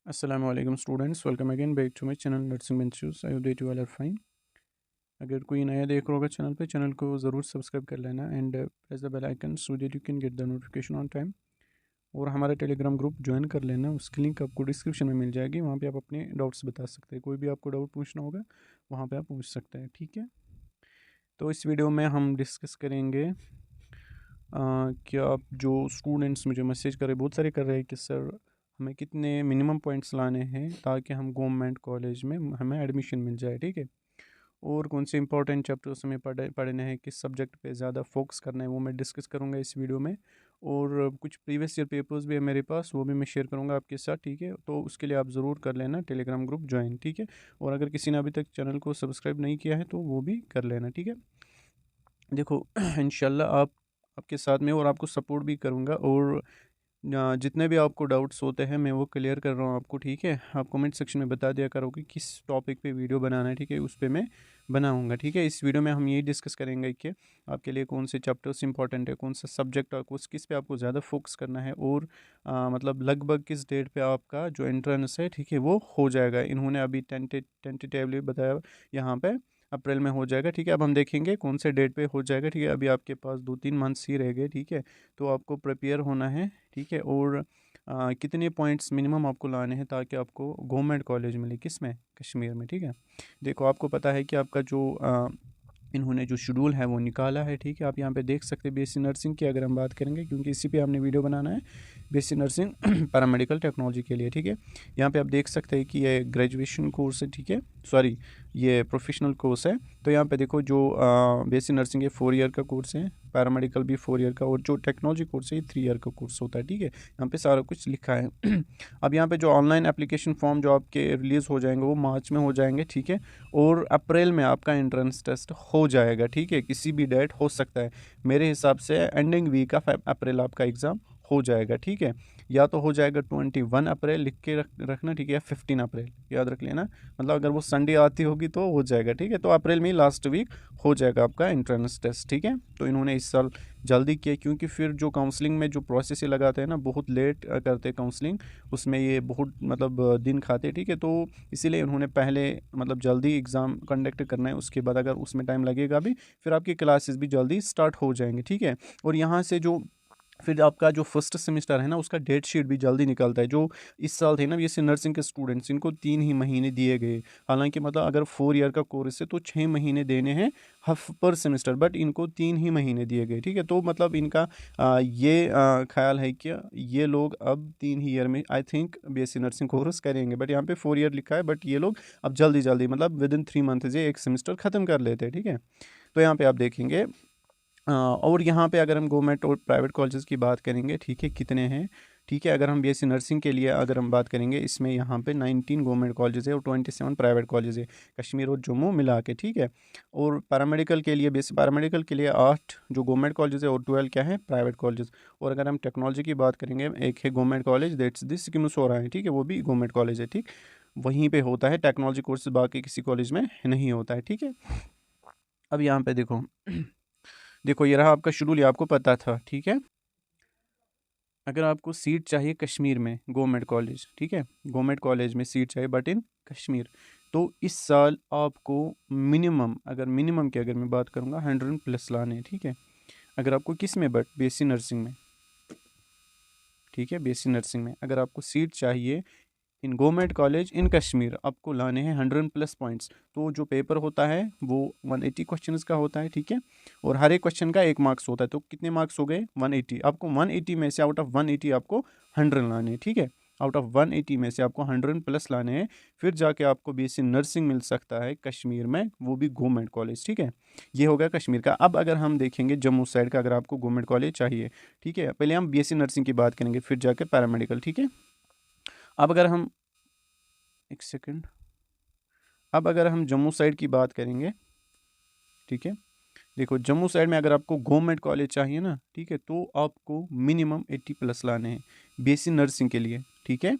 Assalamu alaikum students, welcome again back to my channel Nursing Ventures. I hope that you all are fine. अगर कोई नया देख रहा होगा चैनल को ज़रूर सब्सक्राइब कर लेना and press the bell icon so that you can get the notification on time. और हमारा टेलीग्राम ग्रुप ज्वाइन कर लेना, उसकी लिंक आपको डिस्क्रिप्शन में मिल जाएगी। वहाँ पे आप अपने डाउट्स बता सकते हैं, कोई भी आपको डाउट पूछना होगा वहाँ पे आप पूछ सकते हैं, ठीक है। तो इस वीडियो में हम डिस्कस करेंगे कि आप जो स्टूडेंट्स मुझे मैसेज कर रहे, बहुत सारे कर रहे हैं कि सर हमें कितने मिनिमम पॉइंट्स लाने हैं ताकि हम गवर्नमेंट कॉलेज में हमें एडमिशन मिल जाए, ठीक है। और कौन से इंपॉर्टेंट चैप्टर्स हमें पढ़ने हैं, किस सब्जेक्ट पे ज़्यादा फोकस करना है, वो मैं डिस्कस करूँगा इस वीडियो में। और कुछ प्रीवियस ईयर पेपर्स भी है मेरे पास, वो भी मैं शेयर करूँगा आपके साथ, ठीक है। तो उसके लिए आप ज़रूर कर लेना टेलीग्राम ग्रुप ज्वाइन, ठीक है। और अगर किसी ने अभी तक चैनल को सब्सक्राइब नहीं किया है तो वो भी कर लेना, ठीक है। देखो इंशाल्लाह आपके साथ में और आपको सपोर्ट भी करूँगा। और जितने भी आपको डाउट्स होते हैं मैं वो क्लियर कर रहा हूँ आपको, ठीक है। आप कमेंट सेक्शन में बता दिया करो कि किस टॉपिक पे वीडियो बनाना है, ठीक है, उस पर मैं बनाऊँगा, ठीक है। इस वीडियो में हम यही डिस्कस करेंगे कि आपके लिए कौन से चैप्टर्स इंपॉर्टेंट है, कौन सा सब्जेक्ट आपको किस पे आपको ज़्यादा फोकस करना है, और मतलब लगभग किस डेट पे आपका जो एंट्रेंस है, ठीक है, वो हो जाएगा। इन्होंने अभी टेंटेटिवली बताया यहाँ पे अप्रैल में हो जाएगा, ठीक है। अब हम देखेंगे कौन से डेट पे हो जाएगा, ठीक है। अभी आपके पास 2-3 मंथ्स ही रह गए, ठीक है। तो आपको प्रिपेयर होना है, ठीक है। और कितने पॉइंट्स मिनिमम आपको लाने हैं ताकि आपको गवर्नमेंट कॉलेज मिले, किस में, कश्मीर में, ठीक है। देखो आपको पता है कि आपका जो इन्होंने जो शेड्यूल है वो निकाला है, ठीक है। आप यहाँ पे देख सकते हैं बीएससी नर्सिंग की अगर हम बात करेंगे, क्योंकि इसी पे हमने वीडियो बनाना है, बीएससी नर्सिंग पैरामेडिकल टेक्नोलॉजी के लिए, ठीक है। यहाँ पे आप देख सकते हैं कि ये ग्रेजुएशन कोर्स है, ठीक है, सॉरी ये प्रोफेशनल कोर्स है। तो यहाँ पे देखो जो बीएससी नर्सिंग है 4 ईयर का कोर्स है, पैरामेडिकल भी 4 ईयर का, और जो टेक्नोलॉजी कोर्स है ये 3 ईयर का कोर्स होता है, ठीक है। यहाँ पे सारा कुछ लिखा है अब यहाँ पे जो ऑनलाइन एप्लीकेशन फॉर्म जो आपके रिलीज़ हो जाएंगे वो मार्च में हो जाएंगे, ठीक है। और अप्रैल में आपका एंट्रेंस टेस्ट हो जाएगा, ठीक है। किसी भी डेट हो सकता है, मेरे हिसाब से एंडिंग वीक ऑफ अप्रैल आपका एग्ज़ाम हो जाएगा, ठीक है। या तो हो जाएगा 21 अप्रैल, लिख के रखना, ठीक है, या 15 अप्रैल याद रख लेना। मतलब अगर वो संडे आती होगी तो हो जाएगा, ठीक है। तो अप्रैल में लास्ट वीक हो जाएगा आपका एंट्रेंस टेस्ट, ठीक है। तो इन्होंने इस साल जल्दी किया, क्योंकि फिर जो काउंसलिंग में जो प्रोसेस ये लगाते हैं ना, बहुत लेट करते हैं काउंसलिंग, उसमें ये बहुत मतलब दिन खाते, ठीक है। तो इसीलिए उन्होंने पहले मतलब जल्दी एग्ज़ाम कंडक्ट करना है, उसके बाद अगर उसमें टाइम लगेगा भी फिर आपकी क्लासेस भी जल्दी स्टार्ट हो जाएंगे, ठीक है। और यहाँ से जो फिर आपका जो फर्स्ट सेमेस्टर है ना, उसका डेट शीट भी जल्दी निकलता है। जो इस साल थे ना ये नर्सिंग के स्टूडेंट्स, इनको 3 ही महीने दिए गए। हालांकि मतलब अगर 4 ईयर का कोर्स है तो 6 महीने देने हैं हफ पर सेमेस्टर, बट इनको 3 ही महीने दिए गए, ठीक है। तो मतलब इनका ये ख्याल है कि ये लोग अब 3 ही ईयर में I think BSc nursing course करेंगे, बट यहाँ पे 4 ईयर लिखा है, बट ये लोग अब जल्दी जल्दी मतलब विद इन 3 मंथ ये एक सेमेस्टर ख़त्म कर लेते हैं, ठीक है। तो यहाँ पे आप देखेंगे और यहाँ पे अगर हम गवर्नमेंट और प्राइवेट कॉलेजेस की बात करेंगे, ठीक है, कितने हैं, ठीक है। अगर हम बीएससी नर्सिंग के लिए अगर हम बात करेंगे, इसमें यहाँ पे 19 गवर्नमेंट कॉलेजेस है और 27 प्राइवेट कॉलेज है, कश्मीर और जम्मू मिला के, ठीक है। और पैरामेडिकल के लिए बीएससी पैरामेडिकल के लिए 8 जो गवर्नमेंट कॉलेज है और 12 क्या है, प्राइवेट कॉलेज। और अगर हम टेक्नोलॉजी की बात करेंगे, एक है गवर्नमेंट कॉलेज दैट्स दिस सिकिमुसोरा है, ठीक है, वो भी गवर्नमेंट कॉलेज है, ठीक। वहीं पे होता है टेक्नोलॉजी कोर्स, बाकी किसी कॉलेज में नहीं होता है, ठीक है। अब यहाँ पे देखो देखो ये रहा आपका शेड्यूल, ये आपको पता था, ठीक है। अगर आपको सीट चाहिए कश्मीर में गवर्नमेंट कॉलेज, ठीक है, गवर्नमेंट कॉलेज में सीट चाहिए बट इन कश्मीर, तो इस साल आपको मिनिमम, अगर मिनिमम की अगर मैं बात करूँगा 100+ लाने हैं, ठीक है। अगर आपको किस में, बट बीएससी नर्सिंग में, ठीक है, बीएससी नर्सिंग में अगर आपको सीट चाहिए इन गवर्नमेंट कॉलेज इन कश्मीर, आपको लाने हैं 100+ पॉइंट्स। तो जो पेपर होता है वो 180 क्वेश्चन का होता है, ठीक है। और हर एक क्वेश्चन का 1 मार्क्स होता है, तो कितने मार्क्स हो गए, 180। आपको 180 में से आउट ऑफ 180 आपको 100 लाने हैं, ठीक है। आउट ऑफ 180 में से आपको 100+ लाने हैं, फिर जाके आपको बीएससी नर्सिंग मिल सकता है कश्मीर में, वो भी गवर्नमेंट कॉलेज, ठीक है। ये हो गया कश्मीर का। अब अगर हम देखेंगे जम्मू साइड का, अगर आपको गवर्नमेंट कॉलेज चाहिए, ठीक है, पहले हम बीएससी नर्सिंग की बात करेंगे, फिर जाकर पैरामेडिकल, ठीक है। अब अगर हम एक सेकंड, अब अगर हम जम्मू साइड की बात करेंगे, ठीक है, देखो जम्मू साइड में अगर आपको गवर्नमेंट कॉलेज चाहिए ना, ठीक है, तो आपको मिनिमम 80+ लाने हैं बीएससी नर्सिंग के लिए, ठीक है।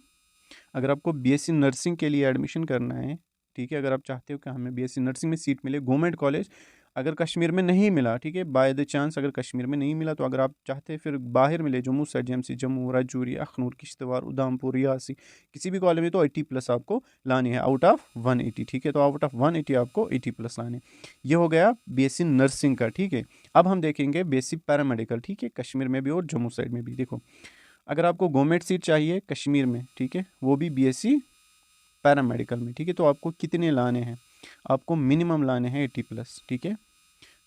अगर आपको बीएससी नर्सिंग के लिए एडमिशन करना है, ठीक है, अगर आप चाहते हो कि हमें बीएससी नर्सिंग में सीट मिले गवर्नमेंट कॉलेज, अगर कश्मीर में नहीं मिला, ठीक है, बाय द चांस अगर कश्मीर में नहीं मिला, तो अगर आप चाहते हैं फिर बाहर मिले, जम्मू साइड, जेएमसी जम्मू, राजौरी, अखनूर, किश्तवाड़, उधमपुर, रियासी, किसी भी कॉलेज में, तो 80+ आपको लानी है आउट ऑफ 180, ठीक है। तो आउट ऑफ 180 आपको 80+ लाने। ये हो गया बीएससी नर्सिंग का, ठीक है। अब हम देखेंगे बीएससी पैरामेडिकल, ठीक है, कश्मीर में भी और जम्मू साइड में भी। देखो, अगर आपको गवर्नमेंट सीट चाहिए कश्मीर में, ठीक है, वो भी बीएससी पैरामेडिकल में, ठीक है, तो आपको कितने लाने हैं? आपको मिनिमम लाने हैं 80+, ठीक है।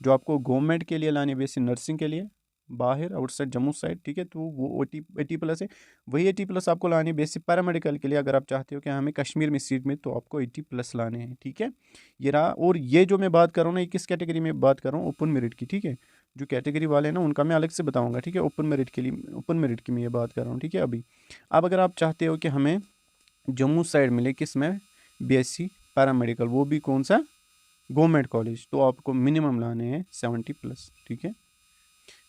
जो आपको गवर्नमेंट के लिए लाने बीएससी नर्सिंग के लिए बाहर आउटसाइड जम्मू साइड, ठीक है, तो वो 80+ है। वही 80+ आपको लाने बीएससी पैरामेडिकल के लिए, अगर आप चाहते हो कि हमें कश्मीर में सीट में, तो आपको 80+ लाने हैं, ठीक है। ये रहा। और ये जो मैं बात कर रहा हूँ ना, ये किस कैटेगरी में बात कर रहा हूँ? ओपन मेरिट की, ठीक है। जो कैटेगरी वाले हैं ना, उनका मैं अलग से बताऊंगा, ठीक है। ओपन मेरिट के लिए, ओपन मेरिट की मैं ये बात कर रहा हूँ, ठीक है। अभी अब अगर आप चाहते हो कि हमें जम्मू साइड मिले, किस में? बीएससी पैरामेडिकल, वो भी कौन सा? गवर्नमेंट कॉलेज, तो आपको मिनिमम लाने हैं 70+, ठीक है।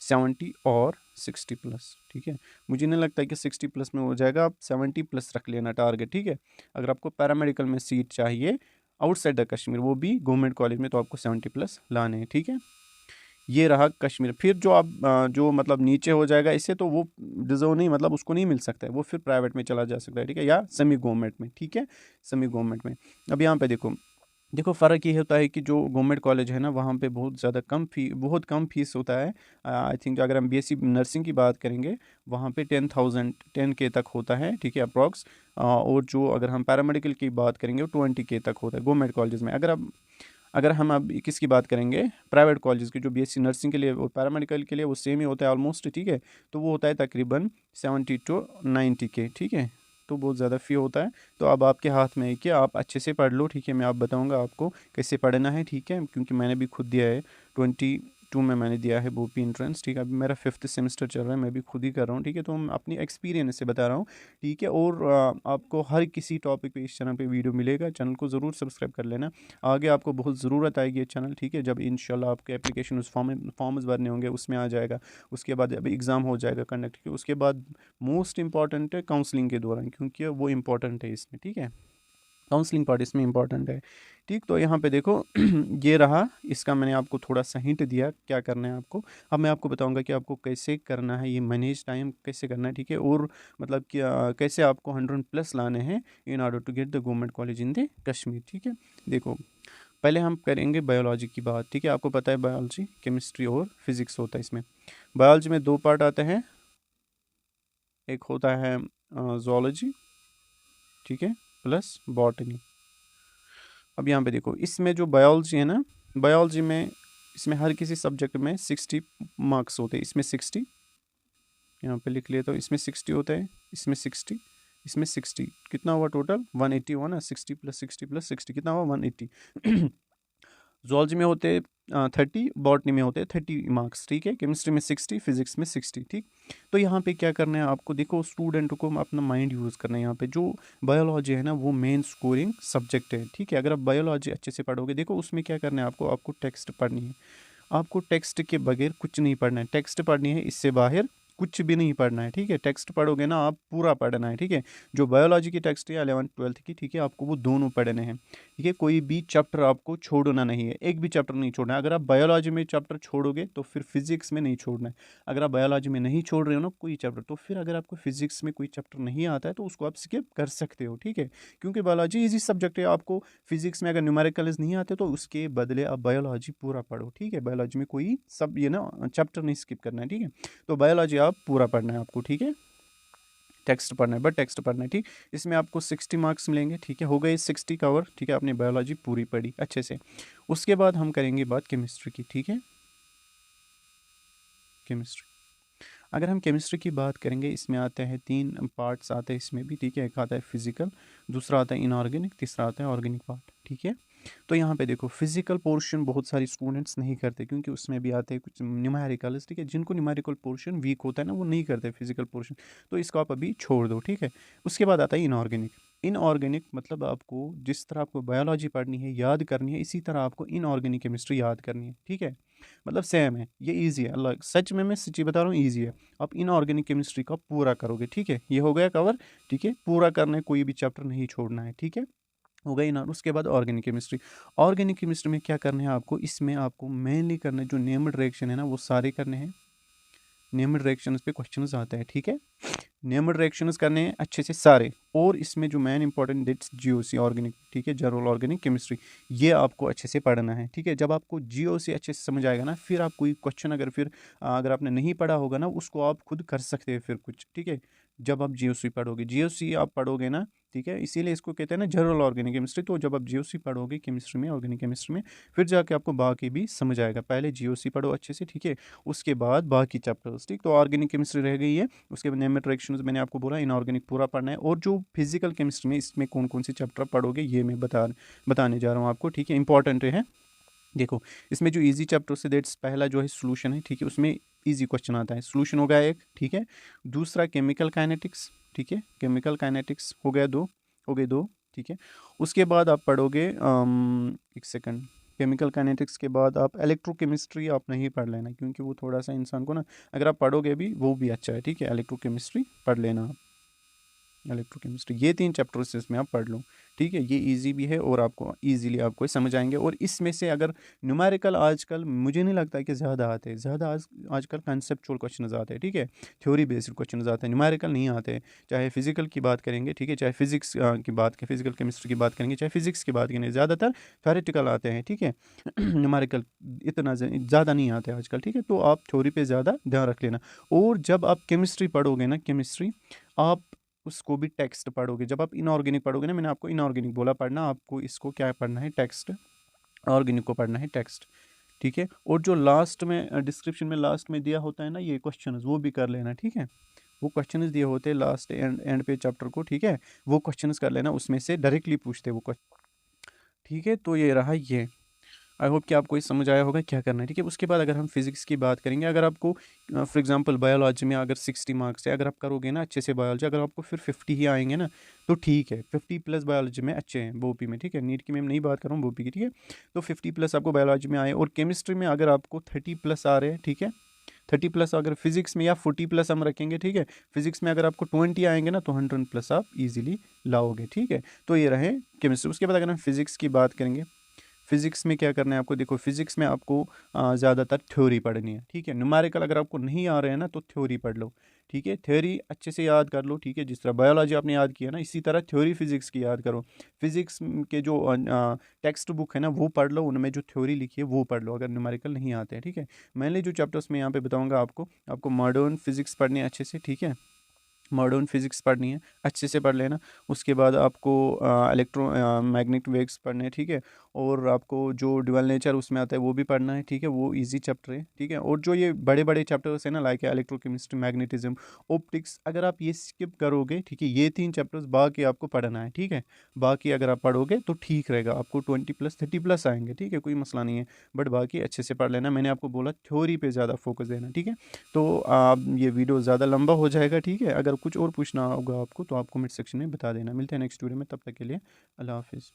70 और 60+, ठीक है। मुझे नहीं लगता कि 60+ में हो जाएगा, आप 70+ रख लेना टारगेट, ठीक है। अगर आपको पैरामेडिकल में सीट चाहिए आउटसाइड द कश्मीर, वो भी गवर्नमेंट कॉलेज में, तो आपको 70+ लाने हैं, ठीक है। ये रहा कश्मीर। फिर जो आप जो मतलब नीचे हो जाएगा इससे, तो वो डिजर्व नहीं, मतलब उसको नहीं मिल सकता है, वो फिर प्राइवेट में चला जा सकता है, ठीक है, या सेमी गवर्नमेंट में, ठीक है, सेमी गवर्नमेंट में। अब यहाँ पे देखो, फ़र्क ये होता है कि जो गवर्नमेंट कॉलेज है ना, वहाँ पे बहुत कम फीस होता है। आई थिंक अगर हम बीएससी नर्सिंग की बात करेंगे, वहाँ पे 10K तक होता है, ठीक है, अप्रॉक्स। और जो अगर हम पैरामेडिकल की बात करेंगे, वो 20K तक होता है गवर्नमेंट कॉलेज में। अगर हम अब किसकी बात करेंगे, प्राइवेट कॉलेज की, जो बीएससी नर्सिंग के लिए और पैरामेडिकल के लिए वो सेम ही होता है ऑलमोस्ट, ठीक है। तो वो होता है तकरीबन 70 to 90K, ठीक है। तो बहुत ज़्यादा फ़ी होता है। तो अब आपके हाथ में है कि आप अच्छे से पढ़ लो, ठीक है। मैं आप बताऊंगा आपको कैसे पढ़ना है, ठीक है, क्योंकि मैंने भी खुद दिया है 22 में, मैंने दिया है बोपी एंट्रेंस, ठीक है। अभी मेरा 5th सेमेस्टर चल रहा है, मैं भी खुद ही कर रहा हूँ, ठीक है। तो हम अपनी एक्सपीरियंस से बता रहा हूँ, ठीक है। और आपको हर किसी टॉपिक पे इस चैनल पे वीडियो मिलेगा, चैनल को ज़रूर सब्सक्राइब कर लेना। आगे आपको बहुत ज़रूरत आएगी ये चैनल, ठीक है। जब इंशाल्लाह आपके एप्लीकेशन उस फॉर्म्स भरने होंगे, उसमें आ जाएगा। उसके बाद अभी एग्ज़ाम हो जाएगा कंडक्ट की, उसके बाद मोस्ट इंपॉर्टेंट है काउंसलिंग के दौरान, क्योंकि वो इंपॉर्टेंट है इसमें, ठीक है। काउंसलिंग पार्ट इसमें इंपॉर्टेंट है, ठीक। तो यहाँ पे देखो ये रहा, इसका मैंने आपको थोड़ा सा हिंट दिया क्या करना है आपको। अब मैं आपको बताऊंगा कि आपको कैसे करना है, ये मैनेज टाइम कैसे करना है, ठीक है। और मतलब कि कैसे आपको 100+ लाने हैं in order to get the government college in the Kashmir, ठीक है। देखो, पहले हम करेंगे बायोलॉजी की बात, ठीक है। आपको पता है बायोलॉजी, केमिस्ट्री और फिजिक्स होता है इसमें। बायोलॉजी में 2 पार्ट आते हैं, एक होता है जोलॉजी, ठीक है, प्लस बॉटनी। अब यहाँ पे देखो, इसमें जो बायोलॉजी है ना, बायोलॉजी में इसमें हर किसी सब्जेक्ट में 60 मार्क्स होते हैं। इसमें 60, यहाँ पे लिख लेता हूँ, इसमें 60 होता है, इसमें 60, इसमें 60, कितना हुआ टोटल? 180 हुआ ना। 60+60+60 कितना हुआ? 180। जूलॉजी में होते 30, बॉटनी में होते 30 मार्क्स, ठीक है। केमिस्ट्री में 60, फिजिक्स में 60, ठीक। तो यहाँ पे क्या करना है आपको, देखो स्टूडेंट को अपना माइंड यूज़ करना है। यहाँ पे जो बायोलॉजी है ना, वो मेन स्कोरिंग सब्जेक्ट है, ठीक है। अगर आप बायोलॉजी अच्छे से पढ़ोगे, देखो उसमें क्या करना है आपको टेक्स्ट पढ़नी है। आपको टेक्स्ट के बगैर कुछ नहीं पढ़ना है, टेक्स्ट पढ़नी है, इससे बाहर कुछ भी नहीं पढ़ना है, ठीक है। टेक्स्ट पढ़ोगे ना आप, पूरा पढ़ना है, ठीक है। जो बायोलॉजी की टेक्स्ट है 11th-12th की, ठीक है, आपको वो दोनों पढ़ने हैं, ठीक है। कोई भी चैप्टर आपको छोड़ना नहीं है, एक भी चैप्टर नहीं छोड़ना है। अगर आप बायोलॉजी में चैप्टर छोड़ोगे, तो फिर फिजिक्स में नहीं छोड़ना है। अगर आप बायोलॉजी में नहीं छोड़ रहे हो ना कोई चैप्टर, तो फिर अगर आपको फिजिक्स में कोई चैप्टर नहीं आता है, तो उसको आप स्किप कर सकते हो, ठीक है। क्योंकि बायोलॉजी इजी सब्जेक्ट है। आपको फिजिक्स में अगर न्यूमेरिकल्स नहीं आते, तो उसके बदले आप बायोलॉजी पूरा पढ़ो, ठीक है। बायोलॉजी में कोई सब ये ना चैप्टर नहीं स्किप करना है, ठीक है। तो बायोलॉजी आप पूरा पढ़ना है आपको, ठीक है। टेक्स्ट पढ़ना है, बट टेक्स्ट पढ़ना है, ठीक। इसमें आपको 60 मार्क्स मिलेंगे, ठीक है। हो गए 60 कवर, ठीक है। आपने बायोलॉजी पूरी पढ़ी अच्छे से। उसके बाद हम करेंगे बात केमिस्ट्री की, ठीक है। केमिस्ट्री, अगर हम केमिस्ट्री की बात करेंगे, इसमें आते हैं 3 पार्ट्स आते हैं इसमें भी, ठीक है। एक आता है फिजिकल, दूसरा आता है इनऑर्गेनिक, तीसरा आता है ऑर्गेनिक पार्ट, ठीक है। तो यहाँ पे देखो, फिजिकल पोर्शन बहुत सारे स्टूडेंट्स नहीं करते, क्योंकि उसमें भी आते हैं कुछ न्यूमेरिकल्स, ठीक है। जिनको न्यूमेरिकल पोर्शन वीक होता है ना, वो नहीं करते फिजिकल पोर्शन, तो इसको आप अभी छोड़ दो, ठीक है। उसके बाद आता है इनऑर्गेनिक। इनऑर्गेनिक मतलब आपको जिस तरह आपको बायोलॉजी पढ़नी है, याद करनी है, इसी तरह आपको इनऑर्गेनिक केमिस्ट्री याद करनी है, ठीक है। मतलब सेम है, ये ईजी है, अलग सच में मैं सच्ची बता रहा हूँ, ईजी है। आप इनऑर्गेनिक केमिस्ट्री का पूरा करोगे, ठीक है। ये हो गया कवर, ठीक है। पूरा करना है, कोई भी चैप्टर नहीं छोड़ना है, ठीक है। हो गई ना। उसके बाद ऑर्गेनिक केमिस्ट्री। ऑर्गेनिक केमिस्ट्री में क्या करना है आपको, इसमें आपको मेनली करना है जो नेम्ड रिएक्शन है ना वो सारे करने हैं। नेम्ड रिएक्शंस पे क्वेश्चंस आते हैं, ठीक है। नेम्ड रिएक्शंस करने हैं अच्छे से सारे। और इसमें जो main important that's GOC organic, ठीक है, जनरल ऑर्गेनिक केमिस्ट्री, ये आपको अच्छे से पढ़ना है, ठीक है। जब आपको जीओसी अच्छे से समझ आएगा ना, फिर आप कोई क्वेश्चन अगर आपने नहीं पढ़ा होगा ना, उसको आप खुद कर सकते हैं फिर कुछ, ठीक है। जब आप जीओसी पढ़ोगे, जीओसी आप पढ़ोगे ना, ठीक है, इसीलिए इसको कहते हैं ना जनरल ऑर्गेनिक केमिस्ट्री। तो जब आप जीओसी पढ़ोगे केमिस्ट्री में, ऑर्गेनिक केमिस्ट्री में, फिर जाके आपको बाकी भी समझ आएगा। पहले जीओसी पढ़ो अच्छे से, ठीक है, उसके बाद बाकी चैप्टर्स, ठीक। तो ऑर्गेनिक केमिस्ट्री रह गई है। उसके बाद नेमेट रिएक्शंस मैंने आपको बोला, इनऑर्गेनिक पूरा पढ़ना है। और जो फिजिकल केमिस्ट्री में इसमें कौन कौन से चैप्टर पढ़ोगे ये मैं बताने जा रहा हूँ आपको, ठीक है, इंपॉर्टेंट है। देखो, इसमें जो इजी चैप्टर से दैट्स पहला जो है सोल्यूशन है, ठीक है, उसमें इजी क्वेश्चन आता है। सोल्यूशन हो गया एक, ठीक है। दूसरा केमिकल काइनेटिक्स, ठीक है, केमिकल काइनेटिक्स हो गया दो, ठीक है। उसके बाद आप पढ़ोगे एक सेकंड, केमिकल काइनेटिक्स के बाद आप इलेक्ट्रोकेमिस्ट्री आप नहीं पढ़ लेना, क्योंकि वो थोड़ा सा इंसान को ना, अगर आप पढ़ोगे भी वो भी अच्छा है, ठीक है। इलेक्ट्रोकेमिस्ट्री पढ़ लेना आप, इलेक्ट्रोकेमिस्ट्री, ये 3 चैप्टर्स इसमें आप पढ़ लो, ठीक है। ये इजी भी है और आपको इजीली आपको समझ आएंगे। और इसमें से अगर न्यूमेरिकल आजकल मुझे नहीं लगता कि ज़्यादा आते हैं, ज़्यादा आजकल कंसेप्चुअल क्वेश्चन आते हैं, ठीक है, थ्योरी बेस्ड क्वेश्चन आते हैं, न्यूमेरिकल नहीं आते। चाहे फिजिकल की बात करेंगे, ठीक है, चाहे फिजिक्स की बात करें, फिजिकल केमिस्ट्री की बात करेंगे, चाहे फिजिक्स की बात करेंगे, ज़्यादातर थ्योरेटिकल आते हैं, ठीक है। न्यूमेरिकल इतना ज़्यादा नहीं आते आजकल, ठीक है। तो आप थ्योरी पे ज़्यादा ध्यान रख लेना। और जब आप केमिस्ट्री पढ़ोगे ना, केमिस्ट्री आप उसको भी टेक्स्ट पढ़ोगे। जब आप इनऑर्गेनिक पढ़ोगे ना, मैंने आपको इनऑर्गेनिक बोला पढ़ना, आपको इसको क्या पढ़ना है, टेक्स्ट। ऑर्गेनिक को पढ़ना है टेक्स्ट, ठीक है। और जो लास्ट में डिस्क्रिप्शन में लास्ट में दिया होता है ना ये क्वेश्चन, वो भी कर लेना, ठीक है। वो क्वेश्चन दिए होते हैं लास्ट एंड पे चैप्टर को, ठीक है, वो क्वेश्चन कर लेना, उसमें से डायरेक्टली पूछते वो क्वेश्चन, ठीक है। तो ये रहा ये। आई होप कि आपको ये समझ आया होगा क्या करना है, ठीक है। उसके बाद अगर हम फिजिक्स की बात करेंगे, अगर आपको फॉर एग्जांपल बायोलॉजी में अगर 60 मार्क्स है, अगर आप करोगे ना अच्छे से बायोलॉजी, अगर आपको फिर 50 ही आएंगे ना, तो ठीक है, 50 प्लस बायोलॉजी में अच्छे हैं बोपी में, ठीक है। नीट की मैं नहीं बात कर रहा हूँ, बोपी की, ठीक है। तो 50 प्लस आपको बायोलॉजी में आए, और केमिस्ट्री में अगर आपको 30 प्लस आ रहे हैं, ठीक है, 30 प्लस, अगर फिजिक्स में या 40 प्लस हम रखेंगे, ठीक है। फिजिक्स में अगर आपको 20 आएंगे ना, तो 100 प्लस आप इजीली लाओगे, ठीक है। तो ये रहे केमिस्ट्री। उसके बाद अगर हम फिजिक्स की बात करेंगे, फिजिक्स में क्या करना है आपको, देखो फिजिक्स में आपको ज़्यादातर थ्योरी पढ़नी है, ठीक है। न्यूमेरिकल अगर आपको नहीं आ रहे हैं ना, तो थ्योरी पढ़ लो, ठीक है। थ्योरी अच्छे से याद कर लो, ठीक है। जिस तरह बायोलॉजी आपने याद किया ना, इसी तरह थ्योरी फिजिक्स की याद करो। फिजिक्स के जो टेक्स्ट बुक है ना वो पढ़ लो, उनमें जो थ्योरी लिखी है वो पढ़ लो, अगर न्यूमेरिकल नहीं आते हैं, ठीक है। मेनली जो चैप्टर्स मैं यहाँ पे बताऊँगा आपको मॉडर्न फिजिक्स पढ़नी है अच्छे से, ठीक है। मॉडर्न फिजिक्स पढ़नी है, अच्छे से पढ़ लेना। उसके बाद आपको इलेक्ट्रो मैग्नेटिक वेव्स पढ़ने हैं, ठीक है। और आपको जो ड्यूअल नेचर उसमें आता है वो भी पढ़ना है, ठीक है, वो इजी चैप्टर है, ठीक है। और जो ये बड़े बड़े चैप्टर्स हैं ना, लाइक इलेक्ट्रोकेमिस्ट्री, मैग्नेटिज्म, ऑप्टिक्स, अगर आप ये स्किप करोगे, ठीक है, ये 3 चैप्टर्स बाकी आपको पढ़ना है, ठीक है। बाकी अगर आप पढ़ोगे तो ठीक रहेगा, आपको 20 प्लस 30 प्लस आएंगे, ठीक है, कोई मसला नहीं है। बट बाकी अच्छे से पढ़ लेना, मैंने आपको बोला थ्योरी पे ज़्यादा फोकस देना, ठीक है। तो ये वीडियो ज़्यादा लंबा हो जाएगा, ठीक है। अगर कुछ और पूछना होगा आपको तो आप कमेंट सेक्शन में बता देना। मिलते हैं नेक्स्ट वीडियो में, तब तक के लिए अल्लाह हाफिज़।